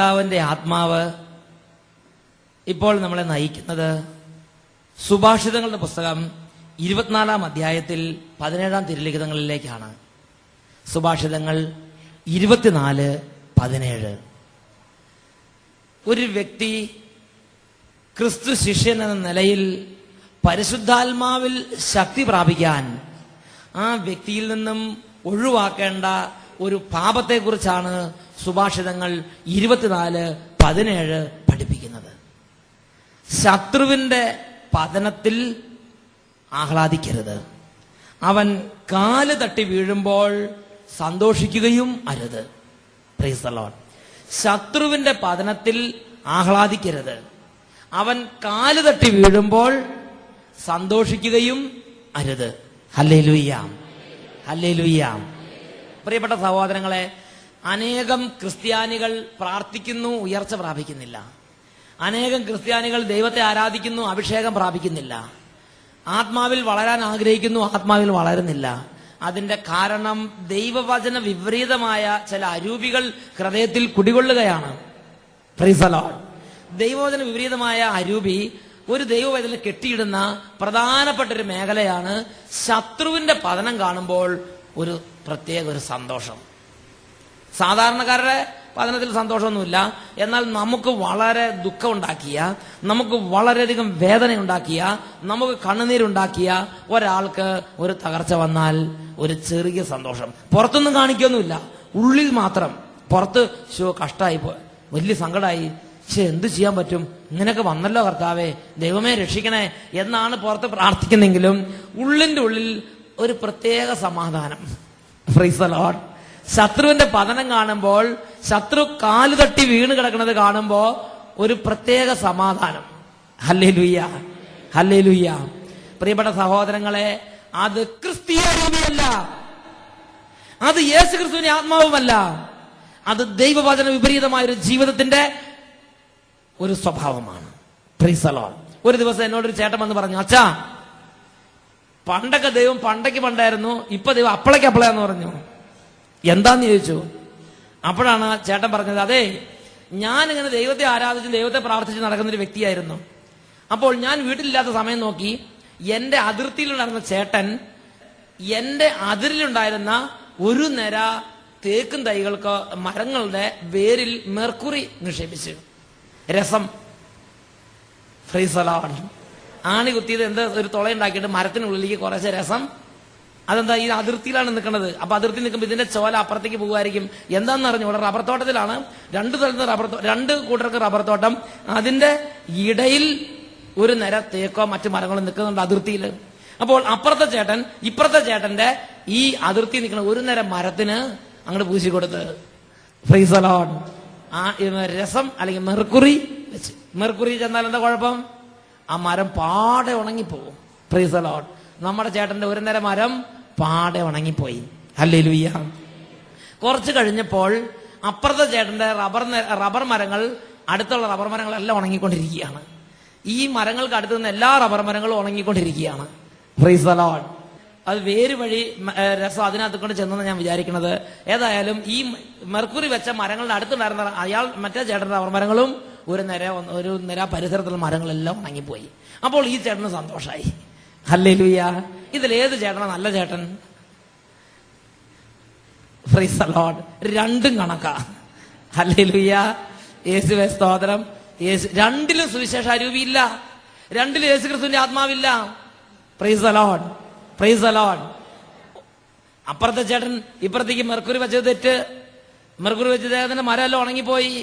കർത്താവിന്റെ ആത്മാവ് ഇപ്പോൾ നമ്മളെ നയിക്കുന്നത് സുഭാഷിതങ്ങളുടെ പുസ്തകം 24 അധ്യായത്തിൽ 17 തിരുലിഖിതങ്ങളിലേക്കാണ്. സുഭാഷിതങ്ങൾ 24:17. ഒരു വ്യക്തി ക്രിസ്തു ശിഷ്യൻ എന്ന നിലയിൽ പരിശുദ്ധാത്മാവിൽ ശക്തി പ്രാപിക്കാൻ ആ വ്യക്തിയിൽ നിന്നും ഒഴിവാക്കേണ്ട ഒരു പാപത്തെക്കുറിച്ചാണ് സുഭാഷിതങ്ങൾ 24:17 പഠിപ്പിക്കുന്നത്. ശത്രുവിന്റെ പതനത്തിൽ ആഹ്ലാദിക്കരുത്. അവൻ കാല് തട്ടി വീഴുമ്പോൾ സന്തോഷിക്കുകയും അരുത്. Price the Lord. ശത്രുവിന്റെ പതനത്തിൽ ആഹ്ലാദിക്കരുത്. അവൻ കാല് തട്ടി വീഴുമ്പോൾ സന്തോഷിക്കുകയും അരുത്. Hallelujah, hallelujah. പ്രിയപ്പെട്ട സഹോദരങ്ങളെ, അനേകം ക്രിസ്ത്യാനികൾ പ്രാർത്ഥിക്കുന്നു, ഉയർച്ച പ്രാപിക്കുന്നില്ല. അനേകം ക്രിസ്ത്യാനികൾ ദൈവത്തെ ആരാധിക്കുന്നു, അഭിഷേകം പ്രാപിക്കുന്നില്ല. ആത്മാവിൽ വളരാൻ ആഗ്രഹിക്കുന്നു, ആത്മാവിൽ വളരുന്നില്ല. അതിന്റെ കാരണം ദൈവവചന വിപരീതമായ ചില അരൂപികൾ ഹൃദയത്തിൽ കുടികൊള്ളുകയാണ്. Price the Lord. ദൈവവചന വിപരീതമായ അരൂപി ഒരു ദൈവവചനം കെട്ടിയിടുന്ന പ്രധാനപ്പെട്ട ഒരു മേഖലയാണ്. ശത്രുവിന്റെ പതനം കാണുമ്പോൾ ഒരു പ്രത്യേക ഒരു സന്തോഷം. സാധാരണക്കാരുടെ പതനത്തിൽ സന്തോഷമൊന്നുമില്ല. എന്നാൽ നമുക്ക് വളരെ ദുഃഖം ഉണ്ടാക്കിയ, നമുക്ക് വളരെയധികം വേദന ഉണ്ടാക്കിയ, നമുക്ക് കണ്ണുനീരുണ്ടാക്കിയ ഒരാൾക്ക് ഒരു തകർച്ച വന്നാൽ ഒരു ചെറിയ സന്തോഷം പുറത്തൊന്നും കാണിക്കൊന്നുമില്ല, ഉള്ളിൽ മാത്രം. പുറത്ത് കഷ്ടമായി, വലിയ സങ്കടമായി, എന്ത് ചെയ്യാൻ പറ്റും, ഇങ്ങനെയൊക്കെ വന്നല്ലോ കർത്താവേ, ദൈവമേ രക്ഷിക്കണേ എന്നാണ് പുറത്ത് പ്രാർത്ഥിക്കുന്നെങ്കിലും ഉള്ളിന്റെ ഉള്ളിൽ ഒരു പ്രത്യേക സമാധാനം. Price the Lord. ശത്രുവിന്റെ പതനം കാണുമ്പോൾ, ശത്രു കാല് തട്ടി വീണ് കിടക്കുന്നത് കാണുമ്പോ ഒരു പ്രത്യേക സമാധാനം. Hallelujah, hallelujah. പ്രിയപ്പെട്ട സഹോദരങ്ങളെ, അത് ക്രിസ്തീയ രൂപയല്ല, അത് യേശു ക്രിസ്തുവിന്റെ ആത്മാവുമല്ല, അത് ദൈവവചന വിപരീതമായ ഒരു ജീവിതത്തിന്റെ ഒരു സ്വഭാവമാണ്. Price the Lord. ഒരു ദിവസം എന്നോടൊരു ചേട്ടൻ വന്ന് പറഞ്ഞു, അച്ഛാ, പണ്ടൊക്കെ ദൈവം പണ്ടായിരുന്നു, ഇപ്പൊ ദൈവം അപ്പളേന്ന് പറഞ്ഞു. എന്താന്ന് ചോദിച്ചു. അപ്പോഴാണ് ചേട്ടൻ പറഞ്ഞത്, അതെ, ഞാനിങ്ങനെ ദൈവത്തെ ആരാധിച്ച് ദൈവത്തെ പ്രാർത്ഥിച്ച് നടക്കുന്നൊരു വ്യക്തിയായിരുന്നു. അപ്പോൾ ഞാൻ വീട്ടിലില്ലാത്ത സമയം നോക്കി എന്റെ അതിർത്തിയിലുണ്ടായിരുന്ന ചേട്ടൻ എന്റെ അതിരിലുണ്ടായിരുന്ന ഒരു നിര തേക്കും തൈകൾക്ക് മരങ്ങളുടെ വേരിൽ മെർക്കുറി നിക്ഷേപിച്ചു, രസം. Price the Lord. ആണി കുത്തിയത് എന്താ, ഒരു തുളയുണ്ടാക്കിയിട്ട് മരത്തിനുള്ളിലേക്ക് കുറച്ച് രസം. അതെന്താ, ഈ അതിർത്തിയിലാണ് നിൽക്കുന്നത്. അപ്പൊ അതിർത്തി നിൽക്കുമ്പോൾ ഇതിന്റെ ചോല അപ്പുറത്തേക്ക് പോകുമായിരിക്കും. എന്താണെന്ന് അറിഞ്ഞു. ഇവിടെ റബ്ബർ തോട്ടത്തിലാണ്, രണ്ട് കൂട്ടർക്ക് റബ്ബർ തോട്ടം. അതിന്റെ ഇടയിൽ ഒരു നിര തേക്കോ മറ്റു മരങ്ങളോ നിൽക്കുന്നുണ്ട് അതിർത്തിയിൽ. അപ്പോൾ അപ്പുറത്തെ ചേട്ടൻ ഇപ്പുറത്തെ ചേട്ടന്റെ ഈ അതിർത്തി നിൽക്കുന്ന ഒരു നിര മരത്തിന് അങ്ങോട്ട് പൂശിക്കൊടുത്ത്, പ്രൈസ് ദി ലോർഡ്, ആ രസം അല്ലെങ്കിൽ മെർക്കുറി വെച്ച്. മെർക്കുറി ചെന്നാൽ എന്താ കുഴപ്പം? ആ മരം പാടെ ഉണങ്ങിപ്പോകും. Price the Lord. നമ്മുടെ ചേട്ടന്റെ ഒരു നിര മരം പാടെ ഉണങ്ങിപ്പോയി. ഹല്ലേലൂയ. കുറച്ച് കഴിഞ്ഞപ്പോൾ അപ്പുറത്തെ ചേട്ടന്റെ റബ്ബർ മരങ്ങൾ, അടുത്തുള്ള റബ്ബർ മരങ്ങളെല്ലാം ഉണങ്ങിക്കൊണ്ടിരിക്കുകയാണ്. ഈ മരങ്ങൾക്ക് അടുത്ത് നിന്ന് എല്ലാ റബ്ബർ മരങ്ങളും ഉണങ്ങിക്കൊണ്ടിരിക്കുകയാണ്. Price the Lord. അത് വേര് വഴി രസം അതിനകത്ത് കൊണ്ട് ചെന്നെന്ന് ഞാൻ വിചാരിക്കുന്നത്. ഏതായാലും ഈ മെർക്കുറി വെച്ച മരങ്ങളുടെ അടുത്തുണ്ടായിരുന്ന മറ്റേ ചേട്ടന്റെ റബ്ബർ മരങ്ങളും ഒരു നിര പരിസരത്തുള്ള മരങ്ങളെല്ലാം ഉണങ്ങിപ്പോയി. അപ്പോൾ ഈ ചേട്ടന് സന്തോഷമായി. ഹല്ലേലൂയ. ഇതിലേത് ചേട്ടനാ നല്ല ചേട്ടൻ? Price the Lord. രണ്ടും കണക്കാ. ഹല്ലേലൂയ. യേശുവേ സ്തോത്രം. രണ്ടിലും സുവിശേഷ അരൂപിയില്ല, രണ്ടിലും യേശു ക്രിസ്തുവിന്റെ ആത്മാവില്ല. Praise the Lord, praise the Lord. അപ്പുറത്തെ ചേട്ടൻ ഇപ്പുറത്തേക്ക് മെർക്കുറി വെച്ചത് തെറ്റ്. മെർക്കുറി വെച്ച ചേട്ടന്റെ മരമെല്ലാം ഉണങ്ങിപ്പോയി.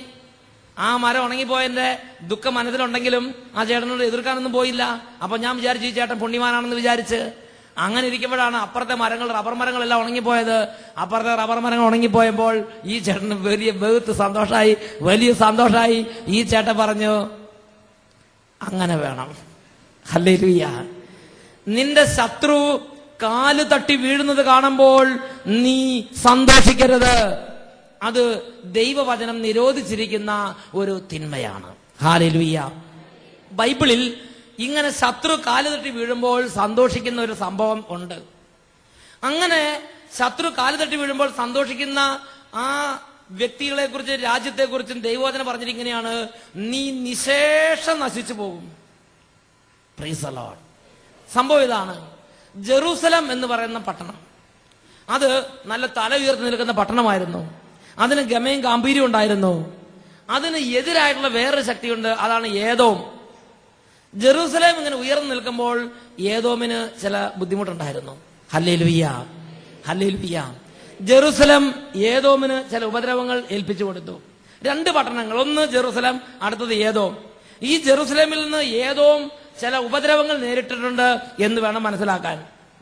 ആ മരം ഉണങ്ങിപ്പോയതിന്റെ ദുഃഖം മനസ്സിലുണ്ടെങ്കിലും ആ ചേട്ടനോട് എതിർക്കാനൊന്നും പോയില്ല. അപ്പൊ ഞാൻ വിചാരിച്ചു ഈ ചേട്ടൻ പുണ്യവാനാണെന്ന് വിചാരിച്ച്. അങ്ങനെ ഇരിക്കുമ്പോഴാണ് അപ്പുറത്തെ റബ്ബർ മരങ്ങളെല്ലാം ഉണങ്ങിപ്പോയത്. അപ്പുറത്തെ റബ്ബർ മരങ്ങൾ ഉണങ്ങിപ്പോയപ്പോൾ ഈ ചേട്ടന് വലിയ സന്തോഷമായി. ഈ ചേട്ടൻ പറഞ്ഞു, അങ്ങനെ വേണം. ഹല്ലേലൂയ. നിന്റെ ശത്രു കാല് തട്ടി വീഴുന്നത് കാണുമ്പോൾ നീ സന്തോഷിക്കരുത്. അത് ദൈവവചനം നിരോധിച്ചിരിക്കുന്ന ഒരു തിന്മയാണ്. ഹല്ലേലൂയ. ബൈബിളിൽ ഇങ്ങനെ ശത്രു കാല് തട്ടി വീഴുമ്പോൾ സന്തോഷിക്കുന്ന ഒരു സംഭവം ഉണ്ട്. അങ്ങനെ ശത്രു കാല് തട്ടി വീഴുമ്പോൾ സന്തോഷിക്കുന്ന ആ വ്യക്തികളെ കുറിച്ച്, രാജ്യത്തെക്കുറിച്ചും ദൈവവചനം പറഞ്ഞിരിങ്ങനെയാണ്, നീ നിശേഷം നശിച്ചു പോകും. Price the Lord. സംഭവം ഇതാണ്, ജെറൂസലം എന്ന് പറയുന്ന പട്ടണം അത് നല്ല തല ഉയർത്തി നിൽക്കുന്ന പട്ടണമായിരുന്നു. അതിന് ഗമയും ഗാംഭീര്യവും ഉണ്ടായിരുന്നു. അതിന് എതിരായിട്ടുള്ള വേറൊരു ശക്തിയുണ്ട്, അതാണ് ഏദോം. ജെറൂസലേം ഇങ്ങനെ ഉയർന്നു നിൽക്കുമ്പോൾ ഏദോമിന് ചില ബുദ്ധിമുട്ടുണ്ടായിരുന്നു. Hallelujah, hallelujah. ജെറൂസലം ഏദോമിന് ചില ഉപദ്രവങ്ങൾ ഏൽപ്പിച്ചു കൊടുത്തു. രണ്ട് പട്ടണങ്ങൾ, ഒന്ന് ജെറൂസലം, അടുത്തത് ഏദോം. ഈ ജെറൂസലേമിൽ നിന്ന് ഏദോം ചില ഉപദ്രവങ്ങൾ നേരിട്ടിട്ടുണ്ട് എന്ന് വേണം മനസ്സിലാക്കാൻ.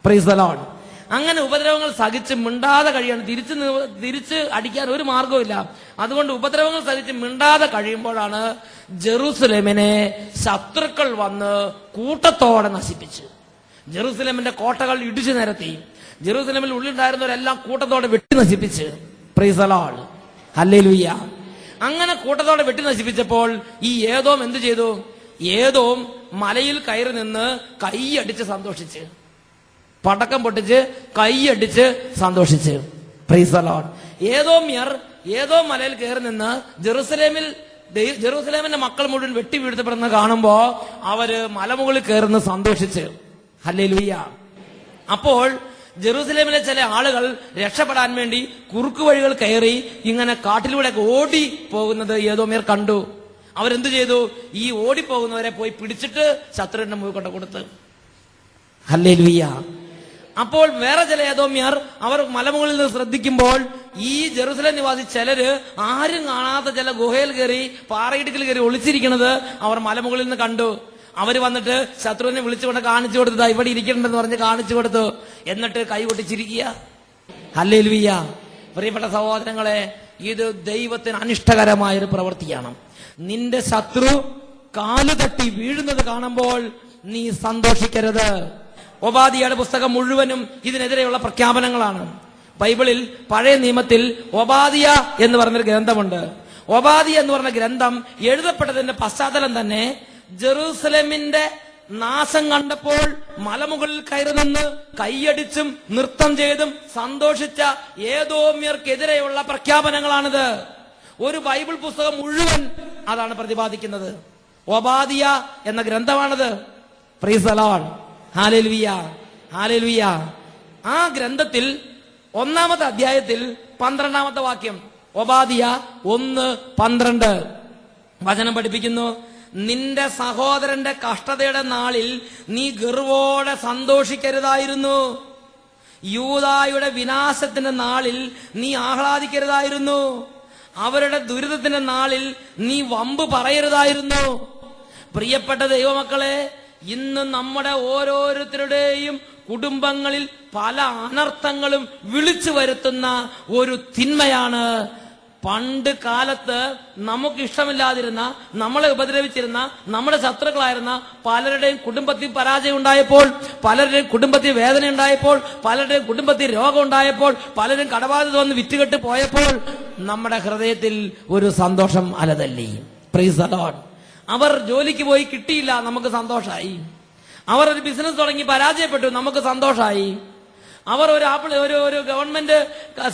Price the Lord. അങ്ങനെ ഉപദ്രവങ്ങൾ സഹിച്ച് മിണ്ടാതെ കഴിയാണ്. തിരിച്ച് അടിക്കാൻ ഒരു മാർഗവുമില്ല. അതുകൊണ്ട് ഉപദ്രവങ്ങൾ സഹിച്ച് മിണ്ടാതെ കഴിയുമ്പോഴാണ് ജെറൂസലേമിനെ ശത്രുക്കൾ വന്ന് കൂട്ടത്തോടെ നശിപ്പിച്ചു. ജെറൂസലേമിന്റെ കോട്ടകൾ ഇടിച്ചു നിരത്തി. ജെറൂസലേമിൽ ഉള്ളിലുണ്ടായിരുന്നവരെല്ലാം കൂട്ടത്തോടെ വെട്ടി നശിപ്പിച്ച്. Price the Lord, hallelujah. അങ്ങനെ കൂട്ടത്തോടെ വെട്ടി നശിപ്പിച്ചപ്പോൾ ഈ ഏദോം എന്ത് ചെയ്തു? ഏദോം മലയിൽ കയറി നിന്ന് കൈയടിച്ച് സന്തോഷിച്ച്, പടക്കം പൊട്ടിച്ച് കൈയടിച്ച് സന്തോഷിച്ച്. Price the Lord. ഏദോം മലയിൽ കയറി നിന്ന് ജെറൂസലേമിന്റെ മക്കൾ മുഴുവൻ വെട്ടി വീഴ്ത്തപ്പെടുന്ന കാണുമ്പോ അവര് മലമുകളിൽ കയറുന്ന സന്തോഷിച്ച്. ഹല്ലേലൂയ. അപ്പോൾ ജെറൂസലേമിലെ ചില ആളുകൾ രക്ഷപ്പെടാൻ വേണ്ടി കുറുക്കു വഴികൾ കയറി ഇങ്ങനെ കാട്ടിലൂടെ ഓടി പോകുന്നത് ഏദോമ്യർ കണ്ടു. അവരെന്ത് ചെയ്തു? ഈ ഓടിപ്പോകുന്നവരെ പോയി പിടിച്ചിട്ട് ശത്രുവിന്റെ മുഖം കൊണ്ട് കൊടുത്ത്. ഹല്ലേലൂയ. അപ്പോൾ വേറെ ചില ഏദോമ്യർ അവർ മലമുകളിൽ നിന്ന് ശ്രദ്ധിക്കുമ്പോൾ ഈ ജെറൂസലേം നിവാസി ചിലര് ആരും കാണാത്ത ചില ഗുഹയിൽ കയറി, പാറയിടുക്കിൽ കയറി ഒളിച്ചിരിക്കുന്നത് അവർ മലമുകളിൽ നിന്ന് കണ്ടു. അവര് വന്നിട്ട് ശത്രുവിനെ വിളിച്ചുകൊണ്ട് കാണിച്ചു കൊടുത്തതാ, ഇവിടെ ഇരിക്കണ്ടെന്ന് പറഞ്ഞ് കാണിച്ചു കൊടുത്തു. എന്നിട്ട് കൈ കൊട്ടിച്ചിരിക്കുക. ഹല്ലേലൂയ. പ്രിയപ്പെട്ട സഹോദരങ്ങളെ, ഇത് ദൈവത്തിന് അനിഷ്ടകരമായൊരു പ്രവൃത്തിയാണ്. നിന്റെ ശത്രു കാലു തട്ടി വീഴുന്നത് കാണുമ്പോൾ നീ സന്തോഷിക്കരുത്. ഒബാദിയയുടെ പുസ്തകം മുഴുവനും ഇതിനെതിരെയുള്ള പ്രഖ്യാപനങ്ങളാണ്. ബൈബിളിൽ പഴയ നിയമത്തിൽ ഒബാദിയ എന്ന് പറഞ്ഞൊരു ഗ്രന്ഥമുണ്ട്. ഒബാദിയ എന്ന് പറഞ്ഞ ഗ്രന്ഥം എഴുതപ്പെട്ടതിന്റെ പശ്ചാത്തലം തന്നെ ജെറൂസലേമിന്റെ നാശം കണ്ടപ്പോൾ മലമുകളിൽ കയറി നിന്ന് കൈയടിച്ചും നൃത്തം ചെയ്തും സന്തോഷിച്ച ഏദോമ്യർക്കെതിരെയുള്ള പ്രഖ്യാപനങ്ങളാണിത്. ഒരു ബൈബിൾ പുസ്തകം മുഴുവൻ അതാണ് പ്രതിപാദിക്കുന്നത്. ഒബാദിയ എന്ന ഗ്രന്ഥമാണിത്. Praise the Lord, hallelujah, hallelujah. ആ ഗ്രന്ഥത്തിൽ 1-ാമത്തെ അധ്യായത്തിൽ 12-ാമത്തെ വാക്യം, ഒബാദിയ 1:12 വചനം പഠിപ്പിക്കുന്നു, നിന്റെ സഹോദരന്റെ കഷ്ടതയുടെ നാളിൽ നീ ഗർവോടെ സന്തോഷിക്കരുതായിരുന്നു. യൂദായുടെ വിനാശത്തിന്റെ നാളിൽ നീ ആഹ്ലാദിക്കരുതായിരുന്നു. അവരുടെ ദുരിതത്തിന്റെ നാളിൽ നീ വമ്പ് പറയരുതായിരുന്നു. പ്രിയപ്പെട്ട ദൈവമക്കളെ, ഇന്ന് നമ്മുടെ ഓരോരുത്തരുടെയും കുടുംബങ്ങളിൽ പല അനർത്ഥങ്ങളും വിളിച്ചു വരുത്തുന്ന ഒരു തിന്മയാണ്. പണ്ട് കാലത്ത് നമുക്ക് ഇഷ്ടമില്ലാതിരുന്ന, നമ്മളെ ഉപദ്രവിച്ചിരുന്ന, നമ്മുടെ ശത്രുക്കളായിരുന്ന പലരുടെയും കുടുംബത്തിൽ പരാജയം ഉണ്ടായപ്പോൾ, പലരുടെയും കുടുംബത്തിൽ വേദന ഉണ്ടായപ്പോൾ, പലരുടെയും കുടുംബത്തിൽ രോഗം ഉണ്ടായപ്പോൾ, പലരും കടബാധ്യത വന്ന് വിറ്റുകെട്ട് പോയപ്പോൾ നമ്മുടെ ഹൃദയത്തിൽ ഒരു സന്തോഷം അലതല്ലി. Praise the Lord. അവർ ജോലിക്ക് പോയി കിട്ടിയില്ല, നമുക്ക് സന്തോഷമായി. അവർ ഒരു ബിസിനസ് തുടങ്ങി പരാജയപ്പെട്ടു, നമുക്ക് സന്തോഷമായി. അവർ ഒരു ഗവൺമെന്റ്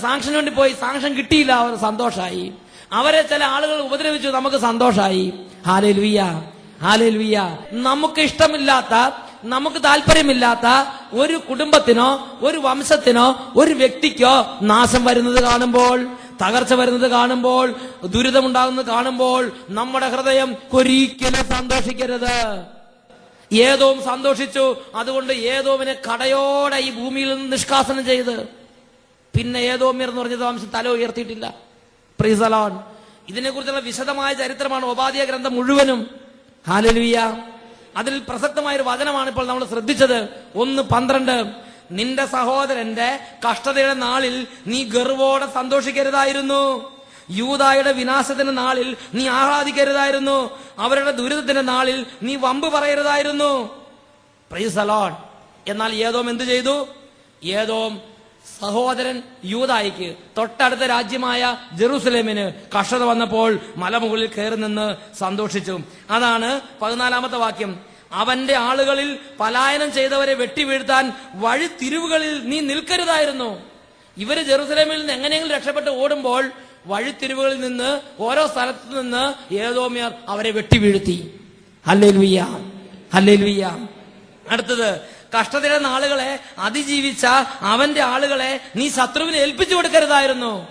സാങ്ഷന് വേണ്ടി പോയി, സാങ്ഷൻ കിട്ടിയില്ല, അവർ സന്തോഷമായി. അവരെ ചില ആളുകൾ ഉപദ്രവിച്ചു, നമുക്ക് സന്തോഷമായി. Hallelujah, hallelujah. നമുക്ക് ഇഷ്ടമില്ലാത്ത, നമുക്ക് താല്പര്യമില്ലാത്ത ഒരു കുടുംബത്തിനോ ഒരു വംശത്തിനോ ഒരു വ്യക്തിക്കോ നാശം വരുന്നത് കാണുമ്പോൾ, തകർച്ച വരുന്നത് കാണുമ്പോൾ, ദുരിതമുണ്ടാകുന്നത് കാണുമ്പോൾ നമ്മുടെ ഹൃദയം ഒരിക്കലും സന്തോഷിക്കരുത്. ഏദോം സന്തോഷിച്ചു. അതുകൊണ്ട് ഏദോമിനെ കടയോടെ ഈ ഭൂമിയിൽ നിന്ന് നിഷ്കാസനം ചെയ്ത് പിന്നെ ഏദോമ്യർ എന്ന് പറഞ്ഞത് വംശം തല ഉയർത്തിയിട്ടില്ല. Price the Lord. ഇതിനെക്കുറിച്ചുള്ള വിശദമായ ചരിത്രമാണ് ഒബാദിയ ഗ്രന്ഥം മുഴുവനും. ഹല്ലേലൂയ. അതിൽ പ്രസക്തമായൊരു വചനമാണ് ഇപ്പോൾ നമ്മൾ ശ്രദ്ധിച്ചത്. 1:12 നിന്റെ സഹോദരന്റെ കഷ്ടതയുടെ നാളിൽ നീ ഗർവോടെ സന്തോഷിക്കരുതായിരുന്നു. യൂദായുടെ വിനാശത്തിന്റെ നാളിൽ നീ ആഹ്ലാദിക്കരുതായിരുന്നു. അവരുടെ ദുരിതത്തിന്റെ നാളിൽ നീ വമ്പ് പറയരുതായിരുന്നു. Praise the Lord. എന്നാൽ ഏദോം എന്ത് ചെയ്തു? ഏദോം സഹോദരൻ യൂദായിക്ക്, തൊട്ടടുത്ത രാജ്യമായ ജെറൂസലേമിന് കഷ്ടത വന്നപ്പോൾ മലമുകളിൽ കയറി നിന്ന് സന്തോഷിച്ചു. അതാണ് 14-ാമത്തെ വാക്യം. അവന്റെ ആളുകളിൽ പലായനം ചെയ്തവരെ വെട്ടിവീഴ്ത്താൻ വഴി തിരിവുകളിൽ നീ നിൽക്കരുതായിരുന്നു. ഇവര് ജെറൂസലേമിൽ നിന്ന് എങ്ങനെയെങ്കിലും രക്ഷപ്പെട്ട് ഓടുമ്പോൾ വഴിത്തിരിവുകളിൽ നിന്ന്, ഓരോ സ്ഥലത്ത് നിന്ന് ഏദോമ്യർ അവരെ വെട്ടിവീഴ്ത്തി. Hallelujah, hallelujah. അടുത്തത്, കഷ്ടതയുടെ നാളുകളെ അതിജീവിച്ച അവന്റെ ആളുകളെ നീ ശത്രുവിനെ ഏൽപ്പിച്ചു കൊടുക്കരുതായിരുന്നു.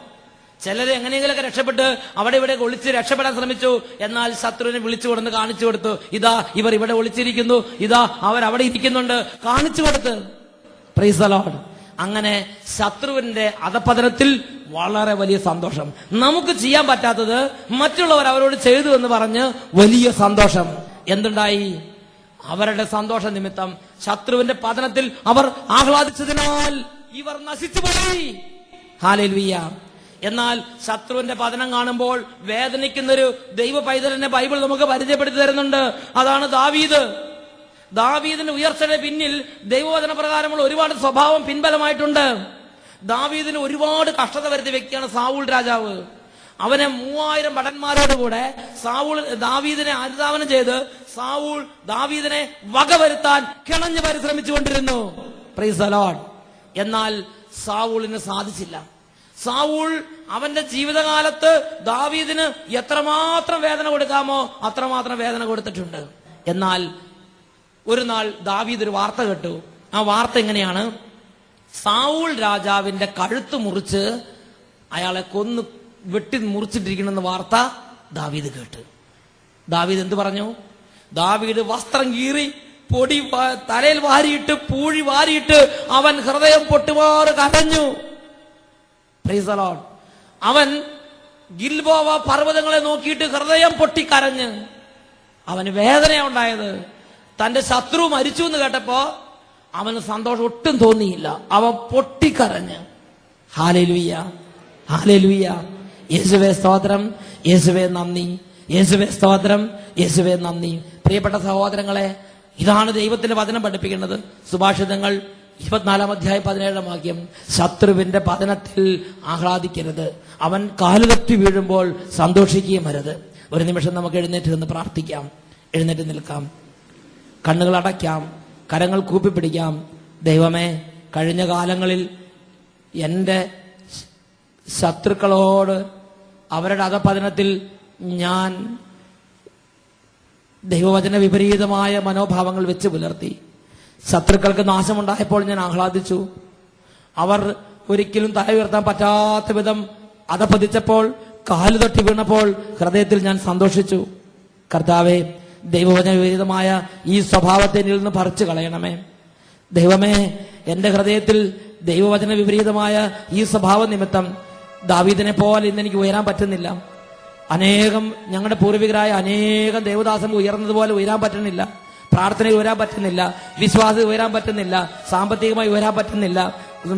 ചിലര് എങ്ങനെയെങ്കിലൊക്കെ രക്ഷപ്പെട്ട് അവിടെ ഇവിടെ ഒളിച്ച് രക്ഷപ്പെടാൻ ശ്രമിച്ചു. എന്നാൽ ശത്രുവിനെ വിളിച്ചു കൊടുത്ത് കാണിച്ചു കൊടുത്തു, ഇതാ ഇവർ ഇവിടെ ഒളിച്ചിരിക്കുന്നു, ഇതാ അവരവിടെ ഇരിക്കുന്നുണ്ട്, കാണിച്ചു കൊടുത്ത്. Price the Lord. അങ്ങനെ ശത്രുവിന്റെ അധപതനത്തിൽ വളരെ വലിയ സന്തോഷം. നമുക്ക് ചെയ്യാൻ പറ്റാത്തത് മറ്റുള്ളവർ അവരോട് ചെയ്തു എന്ന് പറഞ്ഞ് വലിയ സന്തോഷം. എന്തുണ്ടായി? അവരുടെ സന്തോഷ നിമിത്തം ശത്രുവിന്റെ പതനത്തിൽ അവർ ആഹ്ലാദിച്ചതിനാൽ ഇവർ നശിച്ചുപോയി. ഹല്ലേലൂയ. എന്നാൽ ശത്രുവിന്റെ പതനം കാണുമ്പോൾ വേദനിക്കുന്നൊരു ദൈവ പൈതലിനെ ബൈബിൾ നമുക്ക് പരിചയപ്പെടുത്തി തരുന്നുണ്ട്. അതാണ് ദാവീദ്. ദാവീദിന്റെ ഉയർച്ചയുടെ പിന്നിൽ ദൈവവചന പ്രകാരമുള്ള ഒരുപാട് സ്വഭാവം പിൻബലമായിട്ടുണ്ട്. ദാവീദിന് ഒരുപാട് കഷ്ടത വരുത്തിയ വ്യക്തിയാണ് സാവൂൾ രാജാവ്. അവനെ 3000 ഭടന്മാരോടുകൂടെ സാവൂൾ ദാവീദിനെ അനുധാവനം ചെയ്ത് സാവൂൾ ദാവീദിനെ വകവരുത്താൻ കിണഞ്ഞു പരിശ്രമിച്ചുകൊണ്ടിരുന്നു. Praise the Lord. എന്നാൽ സാവൂളിന് സാധിച്ചില്ല. സാവൂൾ അവന്റെ ജീവിതകാലത്ത് ദാവീദിന് എത്രമാത്രം വേദന കൊടുക്കാമോ അത്രമാത്രം വേദന കൊടുത്തിട്ടുണ്ട്. എന്നാൽ ഒരു നാൾ ദാവീദ് ഒരു വാർത്ത കേട്ടു. ആ വാർത്ത എങ്ങനെയാണ്? സാവൂൾ രാജാവിന്റെ കഴുത്ത് മുറിച്ച് അയാളെ കൊന്നു വെട്ടി മുറിച്ചിട്ടിരിക്കണമെന്ന വാർത്ത ദാവീദ് കേട്ട്. ദാവീദ് എന്ത് പറഞ്ഞു? ദാവീദ് വസ്ത്രം കീറി പൊടി തലയിൽ വാരിയിട്ട് പൂഴി വാരിയിട്ട് അവൻ ഹൃദയം പൊട്ടുമാറ് കരഞ്ഞു. Price the Lord. അവൻ ഗിൽബോവ പർവ്വതങ്ങളെ നോക്കിയിട്ട് ഹൃദയം പൊട്ടിക്കരഞ്ഞ്. അവന് വേദനയുണ്ടായത്. തന്റെ ശത്രു മരിച്ചു എന്ന് കേട്ടപ്പോ അവന് സന്തോഷം ഒട്ടും തോന്നിയില്ല. അവൻ പൊട്ടിക്കരഞ്ഞ്. Hallelujah, hallelujah. യേശുവേ സ്തോത്രം, യേശുവേ നന്ദി, യേശുവേ സ്തോത്രം, യേശുവേ നന്ദി. പ്രിയപ്പെട്ട സഹോദരങ്ങളെ, ഇതാണ് ദൈവത്തിന്റെ വചനം പഠിപ്പിക്കുന്നത്. സുഭാഷിതങ്ങൾ 24 അധ്യായം 17 വാക്യം. ശത്രുവിന്റെ പതനത്തിൽ ആഹ്ലാദിക്കരുത്, അവൻ കാലുതട്ടി വീഴുമ്പോൾ സന്തോഷിക്കുകയും അരുത്. ഒരു നിമിഷം നമുക്ക് എഴുന്നേറ്റ് നിന്ന് പ്രാർത്ഥിക്കാം. എഴുന്നേറ്റ് നിൽക്കാം, കണ്ണുകൾ അടയ്ക്കാം, കരങ്ങൾ കൂപ്പിപ്പിടിക്കാം. ദൈവമേ, കഴിഞ്ഞ കാലങ്ങളിൽ എന്റെ ശത്രുക്കളോട് അവരുടെ അധപതനത്തിൽ ഞാൻ ദൈവവചന വിപരീതമായ മനോഭാവങ്ങൾ വെച്ച് പുലർത്തി. ശത്രുക്കൾക്ക് നാശമുണ്ടായപ്പോൾ ഞാൻ ആഹ്ലാദിച്ചു. അവർ ഒരിക്കലും തല ഉയർത്താൻ പറ്റാത്ത വിധം അധപതിച്ചപ്പോൾ, കാലുതട്ടി വീണപ്പോൾ ഹൃദയത്തിൽ ഞാൻ സന്തോഷിച്ചു. കർത്താവേ, ദൈവവചന വിപരീതമായ ഈ സ്വഭാവത്തെ എന്നിൽ നിന്ന് പറിച്ചു കളയണമേ. ദൈവമേ, എന്റെ ഹൃദയത്തിൽ ദൈവവചന വിപരീതമായ ഈ സ്വഭാവ നിമിത്തം ദാവീദിനെ പോലെ ഇന്ന് എനിക്ക് ഉയരാൻ പറ്റുന്നില്ല. അനേകം ഞങ്ങളുടെ പൂർവികരായ അനേകം ദേവദാസൻ ഉയർന്നതുപോലെ ഉയരാൻ പറ്റുന്നില്ല. പ്രാർത്ഥനയിൽ ഉയരാൻ പറ്റുന്നില്ല, വിശ്വാസത്തിൽ ഉയരാൻ പറ്റുന്നില്ല, സാമ്പത്തികമായി ഉയരാൻ പറ്റുന്നില്ല,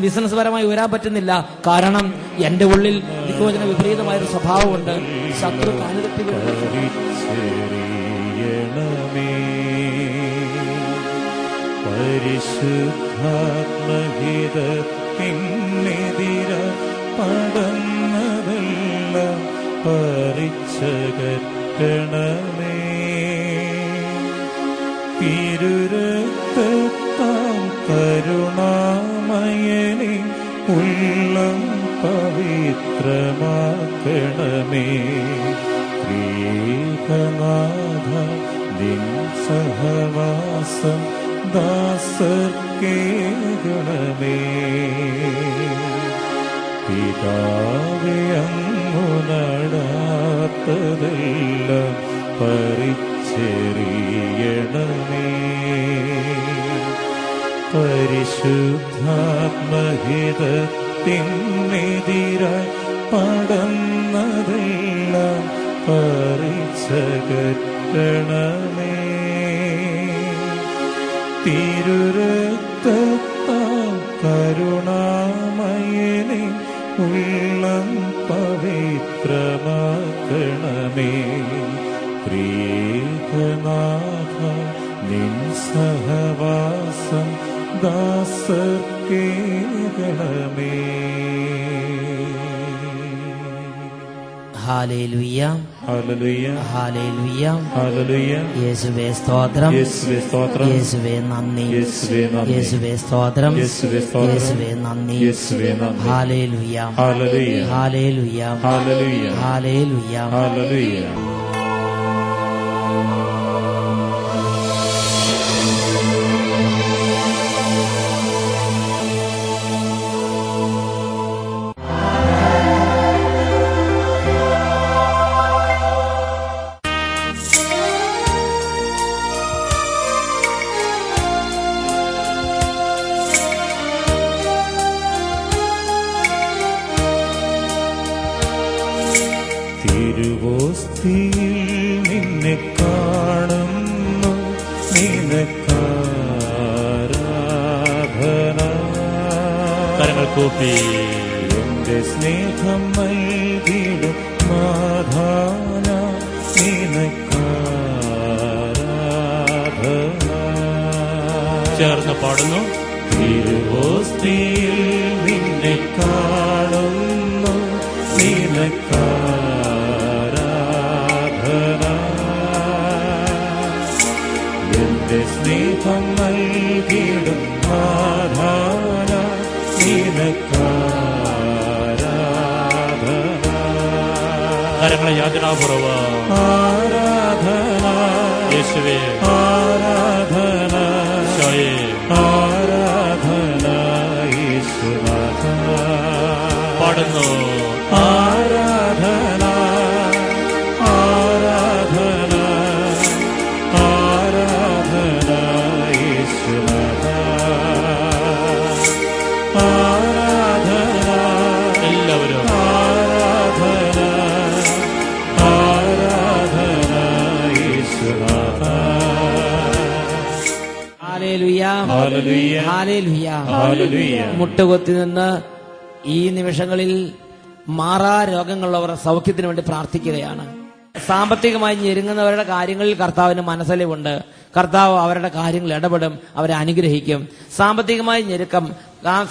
ബിസിനസ് പരമായി ഉയരാൻ പറ്റുന്നില്ല. കാരണം എന്റെ ഉള്ളിൽ ദൈവവചന വിപരീതമായൊരു സ്വഭാവമുണ്ട്. ശത്രു കാലുതട്ടി പരിശുദ്ധാത്മഹിതത്തിനെതിര പടന്നതെല്ലാം പരിച്ചകറ്റണമേ. തിരുരക്തത്താം കരുണാമയനെ ഉള്ളം പവിത്രമാക്കണമേ. പ്രിയനാഥ, നിൻ സഹവാസം ദാസർക്കേകണമേ. പിതാവേ, അങ്ങു നടാത്തതെല്ലാം പരിച്ചെറിയണമേ. പരിശുദ്ധാത്മഹിതത്തിനെതിരായി പടന്നതെല്ലാം പരിച്ചകറ്റണമേ. തിരുരക്തത്താം കരുണാമയനെ ഉള്ളം പവിത്രമാക്കണമേ. പ്രിയനാഥ, നിൻ സഹവാസം ദാസർക്കേകണമേ. ഹല്ലേലൂയ. ഹല്ലേലൂയ ഹല്ലേലൂയ ഹല്ലേലൂയ യേശുവേ സ്തോത്രം യേശുവേ സ്തോത്രം യേശുവേ നന്ദി യേശുവേ നന്ദി യേശുവേ സ്തോത്രം യേശുവേ സ്തോത്രം യേശുവേ നന്ദി യേശുവേ നന്ദി hallelujah hallelujah hallelujah hallelujah hallelujah hallelujah. തിരുവോസ്തിയിൽ നിന്നെ കാണുന്നു നിനക്കാരാധന. കരങ്ങൾ കൂപ്പി എന്റെ സ്നേഹം നൽകിടും മാധാന നിനക്കാരാധന. ചേർന്ന് പാടുന്നു. തിരുവോസ്തിയിൽ നിന്നെ കാണുന്നു നിനക്കാരാധന. എന്റെ സ്നേഹം നൽകിടും ആധാര നിനക്കാരാധന. കരങ്ങളെ യാചനാപൂർവ ആരാധന യേശുവേ ആരാധന ഈശോയേ ആരാധന യേശുനാഥ. പാടുന്നു. ആരാധന ആരാധന ആരാധന യേശുനാഥ. ആരാധന എല്ലാവരും ആരാധന ആരാധന യേശുനാഥ. Hallelujah hallelujah hallelujah hallelujah. മുട്ടുകൊത്തി നിന്ന് ഈ നിമിഷങ്ങളിൽ മാറാ രോഗങ്ങളുള്ളവർ സൗഖ്യത്തിന് വേണ്ടി പ്രാർത്ഥിക്കുകയാണ്. സാമ്പത്തികമായി ഞെരുങ്ങുന്നവരുടെ കാര്യങ്ങളിൽ കർത്താവിന് മനസ്സലിവുണ്ട്. കർത്താവ് അവരുടെ കാര്യങ്ങൾ ഇടപെടും, അവരെ അനുഗ്രഹിക്കും. സാമ്പത്തികമായി ഞെരുക്കം,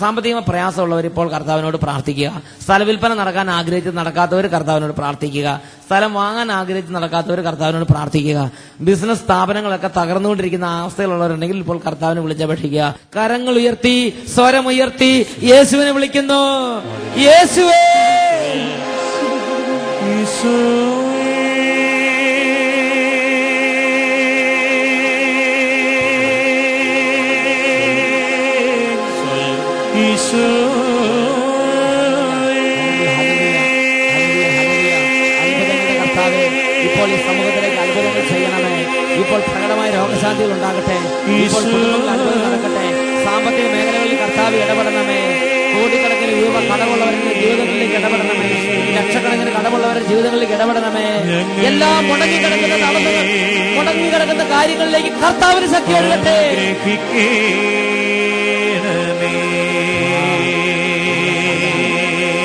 സാമ്പത്തികമായി പ്രയാസമുള്ളവർ ഇപ്പോൾ കർത്താവിനോട് പ്രാർത്ഥിക്കുക. സ്ഥലവിൽപ്പന നടക്കാൻ ആഗ്രഹിച്ച് നടക്കാത്തവർ കർത്താവിനോട് പ്രാർത്ഥിക്കുക. സ്ഥലം വാങ്ങാൻ ആഗ്രഹിച്ച് നടക്കാത്തവർ കർത്താവിനോട് പ്രാർത്ഥിക്കുക. ബിസിനസ് സ്ഥാപനങ്ങളൊക്കെ തകർന്നുകൊണ്ടിരിക്കുന്ന അവസ്ഥയിലുള്ളവരുണ്ടെങ്കിൽ ഇപ്പോൾ കർത്താവിനെ വിളിച്ചപേക്ഷിക്കുക. കരങ്ങൾ ഉയർത്തി സ്വരമുയർത്തി യേശുവിനെ വിളിക്കുന്നു. യേശുവേ ഇപ്പോൾ ഈ സമൂഹത്തിലേക്ക് അത്ഭുതങ്ങൾ ചെയ്യണമേ. ഇപ്പോൾ പ്രകടമായ രോഗശാന്തികൾ ഉണ്ടാകട്ടെ. ഇപ്പോൾ കുടുംബങ്ങളിൽ അത്ഭുതം നടക്കട്ടെ. സാമ്പത്തിക മേഖലകളിൽ കർത്താവ് ഇടപെടണമേ. കോടിക്കണക്കിന് രൂപ കടമുള്ളവരുടെ ജീവിതങ്ങളിലേക്ക് ഇടപെടണമേ. ലക്ഷക്കണക്കിന് കടമുള്ളവരുടെ ജീവിതങ്ങളിലേക്ക് ഇടപെടണമേ. എല്ലാം മുടങ്ങിക്കിടക്കുന്ന തടസ്സങ്ങൾ, മുടങ്ങിക്കിടക്കുന്ന കാര്യങ്ങളിലേക്ക് കർത്താവിന് ശക്തി ഒഴുകട്ടെ.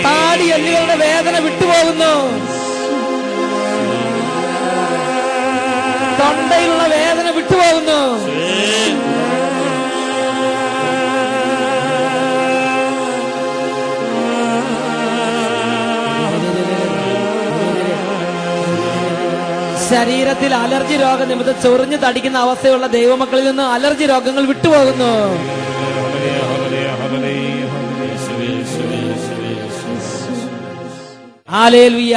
താടി എല്ലുകളുടെ വേദന വിട്ടുപോകുന്നു. തൊണ്ടയിലുള്ള വേദന വിട്ടുപോകുന്നു. ശരീരത്തിൽ അലർജി രോഗനിമിത്തം ചൊറിഞ്ഞു തടിക്കുന്ന അവസ്ഥയുള്ള ദൈവമക്കളിൽ നിന്ന് അലർജി രോഗങ്ങൾ വിട്ടുപോകുന്നു. ഹല്ലേലൂയ.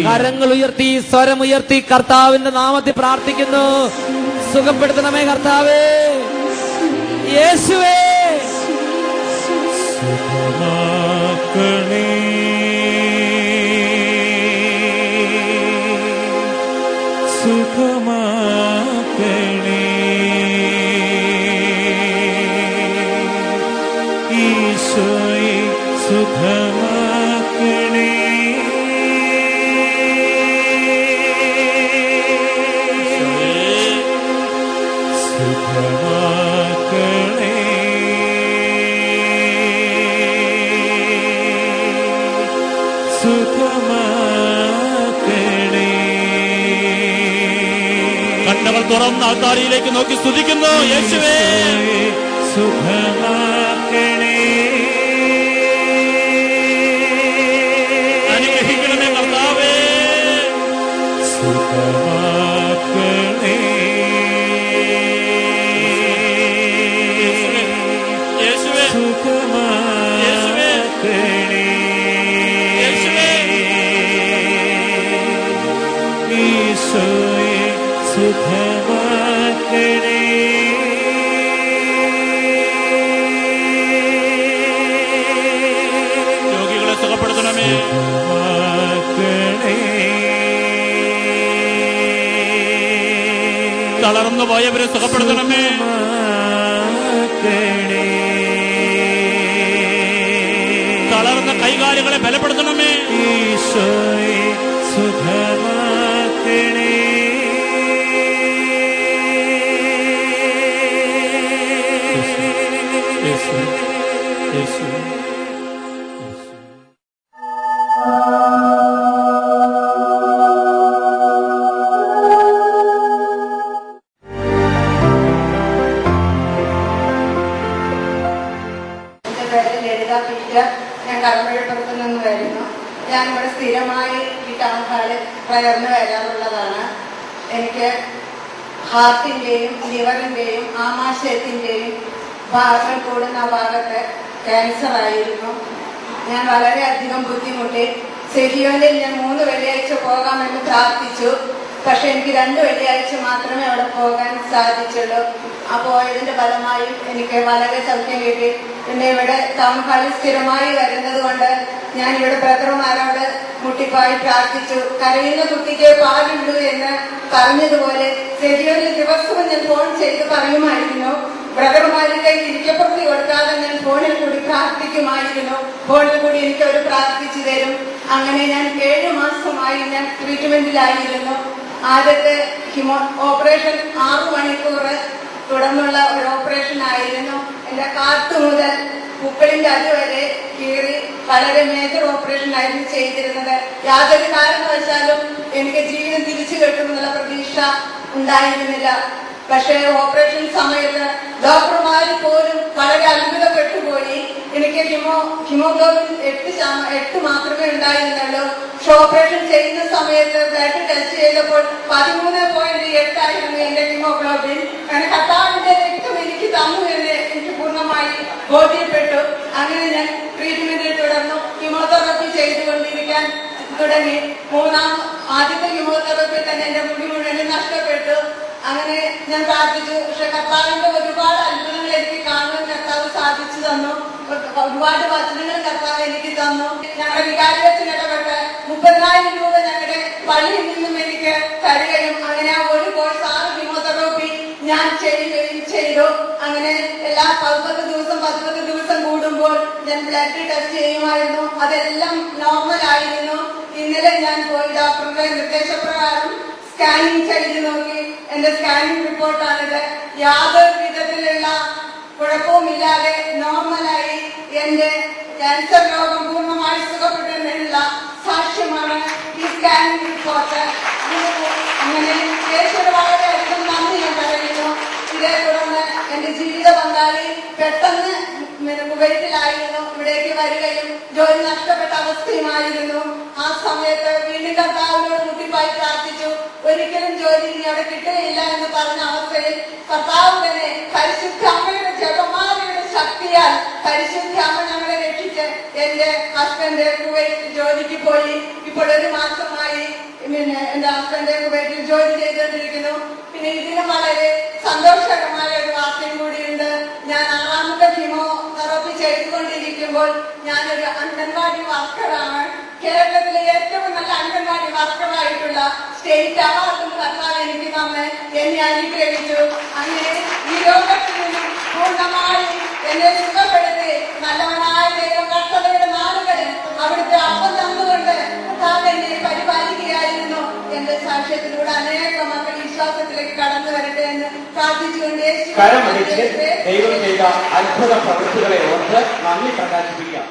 കരങ്ങൾ ഉയർത്തി സ്വരമുയർത്തി കർത്താവിന്റെ നാമത്തിൽ പ്രാർത്ഥിക്കുന്നു. സുഖപ്പെടുത്തണമേ കർത്താവേ. യേശുവേ സുഖമാക്കണേ സുഖമാക്കണേ ഈശോയെ സുഖമാക്കണേ സുഖമാക്കണേ സുഖമാക്കണേ. കണ്ണുകൾ തുറന്ന് ആൾക്കാരിലേക്ക് നോക്കി സ്തുതിക്കുന്നു. യേശുവേ സുഖമാക്കണേ അനുഗ്രഹിക്കണമേ കർത്താവേ. സുഖമാക്കണേ യേശുവേ സുഖമാക്കണേ ഈശോയെ സുഖമാക്കണേ രോഗികളെ സുഖപ്പെടുത്തണമേ സുഖമാക്കണേ തളർന്നു പോയവരെ സുഖപ്പെടുത്തണമേ സുഖമാക്കണേ തളർന്ന കൈകാലുകളെ ബലപ്പെടുത്തണമേ ഈശോയെ സുഖമാക്കണേ യേശു യേശു ഞാൻ കടമ്പഴപ്പുറത്ത് നിന്ന് വരുന്നു. ഞാനിവിടെ സ്ഥിരമായി ഈ ടൗൺ ഹാളിൽ പ്രയറിന് വരാറുള്ളതാണ്. എനിക്ക് ഹാർട്ടിൻ്റെയും ലിവറിൻ്റെയും ആമാശയത്തിൻ്റെയും ഭാഗങ്ങൾ കൂടുന്ന ഭാഗത്ത് ക്യാൻസർ ആയിരുന്നു. ഞാൻ വളരെയധികം ബുദ്ധിമുട്ടി. സെഹിയോനിൽ ഞാൻ 3 വെള്ളിയാഴ്ച പോകാമെന്ന് പ്രാർത്ഥിച്ചു. പക്ഷെ എനിക്ക് 2 വെള്ളിയാഴ്ച മാത്രമേ അവിടെ പോകാൻ സാധിച്ചുള്ളൂ. ആ പോയതിന്റെ ഫലമായി എനിക്ക് വളരെ സൗഖ്യം കിട്ടി. പിന്നെ ഇവിടെ ടൗൺ ഹാളിൽ സ്ഥിരമായി വരുന്നത് കൊണ്ട് ഞാൻ ഇവിടെ ബ്രദർമാരോട് മുട്ടിപ്പായി പ്രാർത്ഥിച്ചു. കരയുന്ന കുട്ടിക്ക് പാലുള്ളൂ എന്ന് പറഞ്ഞതുപോലെ സെഹിയോനിൽ ദിവസവും ഞാൻ ഫോൺ ചെയ്ത് പറയുമായിരുന്നു. ബ്രദർമാരുടെ ഇരിക്കപ്പുറത്ത് കൊടുക്കാതെ ഞാൻ ഫോണിൽ കൂടി പ്രാർത്ഥിക്കുമായിരുന്നു. ഫോണിൽ കൂടി എനിക്ക് അവർ പ്രാർത്ഥിച്ചു തരും. അങ്ങനെ ഞാൻ 7 മാസമായി ഞാൻ ട്രീറ്റ്മെന്റിലായിരുന്നു. ആദ്യത്തെ ഓപ്പറേഷൻ 6 മണിക്കൂർ തുടർന്നുള്ള ഒരു ഓപ്പറേഷൻ ആയിരുന്നു. എന്റെ കാത്ത് മുതൽ പൂക്കളിന്റെ അതുവരെ കീറി വളരെ മേജർ ഓപ്പറേഷൻ ആയിരുന്നു ചെയ്തിരുന്നത്. യാതൊരു കാരണവശാലും എനിക്ക് ജീവിതം തിരിച്ചു കിട്ടുമെന്നുള്ള പ്രതീക്ഷ ഉണ്ടായിരുന്നില്ല. പക്ഷേ ഓപ്പറേഷൻ സമയത്ത് ഡോക്ടർമാർ പോലും വളരെ അത്ഭുതപ്പെട്ടുപോയി. എനിക്ക് ഹിമോഗ്ലോബിൻ 8 മാത്രമേ ഉണ്ടായിരുന്നുള്ളൂ. പക്ഷെ ഓപ്പറേഷൻ ചെയ്യുന്ന സമയത്ത് ബ്ലഡ് ടെസ്റ്റ് ചെയ്തപ്പോൾ 13.8 ആയിരുന്നു എന്റെ ഹിമോഗ്ലോബിൻ. അങ്ങനെ കർത്താവിന്റെ രക്തം എനിക്ക് തന്നു എന്ന് എനിക്ക് പൂർണ്ണമായി ബോധ്യപ്പെട്ടു. അങ്ങനെ ഞാൻ ട്രീറ്റ്മെന്റിൽ തുടർന്നു. കീമോതെറാപ്പി ചെയ്തുകൊണ്ടിരിക്കാൻ തുടങ്ങി. ആദ്യത്തെ കീമോതെറാപ്പി തന്നെ എന്റെ മുടി മുഴുവൻ നഷ്ടപ്പെട്ടു. അങ്ങനെ ഞാൻ പ്രാർത്ഥിച്ചു. പക്ഷെ കർത്താവിന്റെ ഒരുപാട് അത്ഭുതങ്ങൾ എനിക്ക് കാണുവാൻ കർത്താവ് സാധിച്ചു തന്നു. ഒരുപാട് വചനങ്ങൾ കർത്താവ് എനിക്ക് തന്നു. ഞങ്ങളുടെ വികാരത്തിന് ഇടപെട്ട് 30,000 രൂപ ഞങ്ങളുടെ പള്ളിയിൽ നിന്നും എനിക്ക് തരികയും അങ്ങനെ ആ ഒരു കോഴ്സ് 6 കീമോതെറാപ്പി ഞാൻ ചെയ്യുകയും ചെയ്തു. അങ്ങനെ എല്ലാ 10 ദിവസം കൂടുമ്പോൾ ഞാൻ ബ്ലഡ് ടെസ്റ്റ് ചെയ്യുമായിരുന്നു. അതെല്ലാം നോർമൽ ആയിരുന്നു. ഇന്നലെ ഞാൻ പോയി ഡോക്ടറുടെ നിർദ്ദേശപ്രകാരം സ്കാനിങ് ചെയ്ത് നോക്കി. എന്റെ സ്കാനിങ് റിപ്പോർട്ടാണിത്. യാതൊരു വിധത്തിലുള്ള കുഴപ്പവുമില്ലാതെ നോർമലായി എന്റെ ക്യാൻസർ രോഗം പൂർണ്ണമായി സുഖപ്പെട്ടതിനുള്ള സാക്ഷ്യമാണ് ഈ സ്കാനിങ് റിപ്പോർട്ട്. അങ്ങനെ യേശുവിന് വളരെയധികം നന്ദി ഞാൻ പറയുന്നു. ഇതേ തുടർന്ന് എന്റെ ജീവിത പങ്കാളി പെട്ടെന്ന് കുവൈറ്റിലായിരുന്നു. ഇവിടേക്ക് വരികയും ജോലി നഷ്ടപ്പെട്ട അവസ്ഥയുമായിരുന്നു. ആ സമയത്ത് വീണ്ടും കർത്താവിനോട് മുട്ടിപ്പായി പ്രാർത്ഥിച്ചു. ഒരിക്കലും ജോലി ഇനി അവിടെ കിട്ടുകയില്ല എന്ന് പറഞ്ഞ അവസ്ഥയിൽ കർത്താവ് തന്നെ പരിശുദ്ധ അമ്മയുടെ ജപമാലയുടെ ശക്തിയാൽ പരിശുദ്ധ അമ്മ ഞങ്ങളെ രക്ഷിച്ച് എന്റെ ഹസ്ബൻഡ് കുവൈറ്റിൽ ജോലിക്ക് പോയി. ഇപ്പോൾ 1 മാസമായി എന്റെ ഹസ്ബൻഡ് കുവൈറ്റിൽ ജോലി ചെയ്തുകൊണ്ടിരിക്കുന്നു. പിന്നെ ഇതിനും വളരെ സന്തോഷകരമായ ഒരു വാർത്തയും കൂടിയുണ്ട്. ഞാൻ 6ാമത്തെ കീമോതെറാപ്പി ചെയ്തുകൊണ്ടിരിക്കുമ്പോൾ ഞാനൊരു അംഗൻവാടി വർക്കറാണ്. കേരളത്തിലെ ഏറ്റവും നല്ല അംഗൻവാടി വർക്കറായിട്ടുള്ള സ്റ്റേറ്റ് അവാർഡും കർത്താവ് എനിക്ക് എന്നെ അനുഗ്രഹിച്ചു. അങ്ങനെ ഈ ലോകത്തിൽ നിന്നും പൂർണ്ണമായി എന്നെ സുഖപ്പെടുത്തി നല്ലവനായ ദൈവം കർത്തവയുടെ നാളുകളിൽ അവിടുത്തെ അപ്പം തന്നുകൊണ്ട് കർത്താവ് എന്നെ പരിപാലിക്കുകയായിരുന്നു. എന്റെ സാക്ഷ്യത്തിലൂടെ അനേകം മക്കൾ വിശ്വാസത്തിലേക്ക് കടന്നു വരട്ടെ എന്ന് പ്രാർത്ഥിച്ചുകൊണ്ട് ദൈവം ചെയ്ത അത്ഭുത പ്രവൃത്തികളെ ഓർത്ത് നന്ദി പ്രകാശിപ്പിക്കാം.